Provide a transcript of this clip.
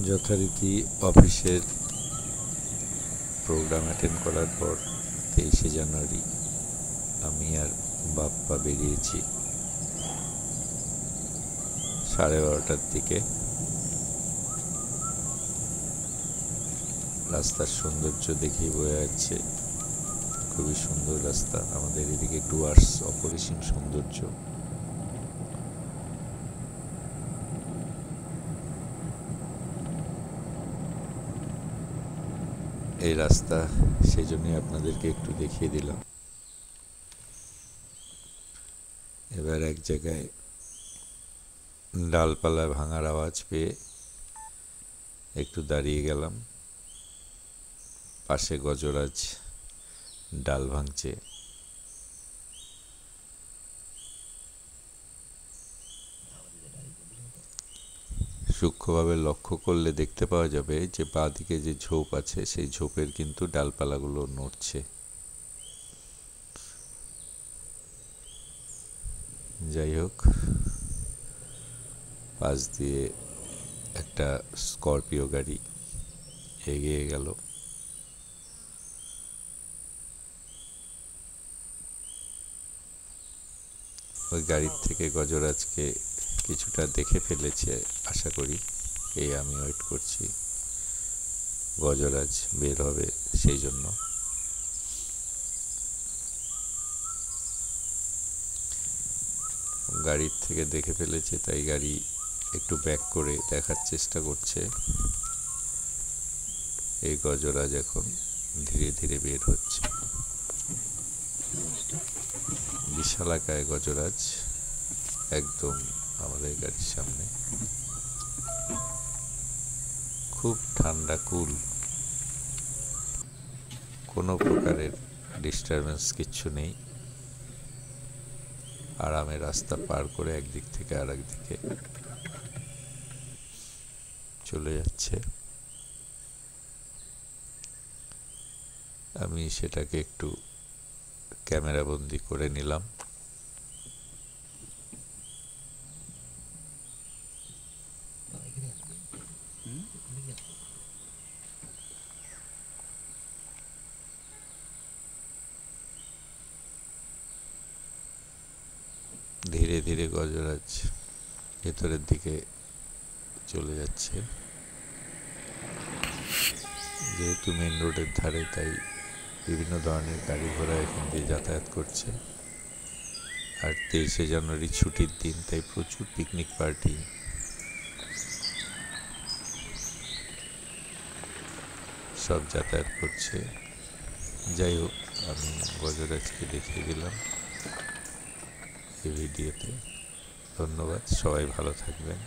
যথারীতি অফিসের programme attend করার পর 23শে জানুয়ারি আমি আর বাপ্পা বেরিয়েছি 12:30টার দিকে। রাস্তার সৌন্দর্য দেখেই বোঝা যাচ্ছে খুবই সুন্দর রাস্তা। আমাদের এদিকে ডুয়ার্স অপরিসীম সৌন্দর্য। এই রাস্তা সেই জন্যই আপনাদেরকে একটু দেখিয়ে দিলাম। এবার এক জায়গায় ডালপালা ভাঙার আওয়াজ পেয়ে একটু দাঁড়িয়ে গেলাম। পাশে গজরাজ ডাল ভাঙছে। সূক্ষ্মভাবে লক্ষ্য করলে দেখতে পাওয়া যাবে যে বাঁদিকে যে ঝোপ আছে সেই ঝোপের কিন্তু ডালপালাগুলো নড়ছে। যাই হোক, পাশ দিয়ে একটা স্করপিও গাড়ি এগিয়ে গেল। ওই গাড়ির থেকে গজরাজকে কিছুটা দেখে ফেলেছে আশা করি। এই আমি ওয়েট করছি গজরাজ বের হবে সেই জন্য। গাড়ির থেকে দেখে ফেলেছে তাই গাড়ি একটু ব্যাক করে দেখার চেষ্টা করছে। এই গজরাজ এখন ধীরে ধীরে বের হচ্ছে। বিশালাকায় গজরাজ একদম আমাদের গাড়ির সামনে। খুব ঠান্ডা কুল, কোনো প্রকারের ডিস্টারবেন্স কিচ্ছু নেই। আরামে রাস্তা পার করে একদিক থেকে আর একদিকে চলে যাচ্ছে। আমি সেটাকে একটু ক্যামেরা বন্দি করে নিলাম। ধীরে ধীরে গজরাজ ভেতরের দিকে চলে যাচ্ছে। যেহেতু মেন রোডের ধারে তাই বিভিন্ন ধরনের গাড়ি ঘোড়া এখান দিয়ে যাতায়াত করছে। আর 23শে জানুয়ারি ছুটির দিন, তাই প্রচুর পিকনিক পার্টি সব যাতায়াত করছে। যাই হোক, আমি গজরাজকে দেখিয়ে দিলাম এই ভিডিওতে। ধন্যবাদ, সবাই ভালো থাকবেন।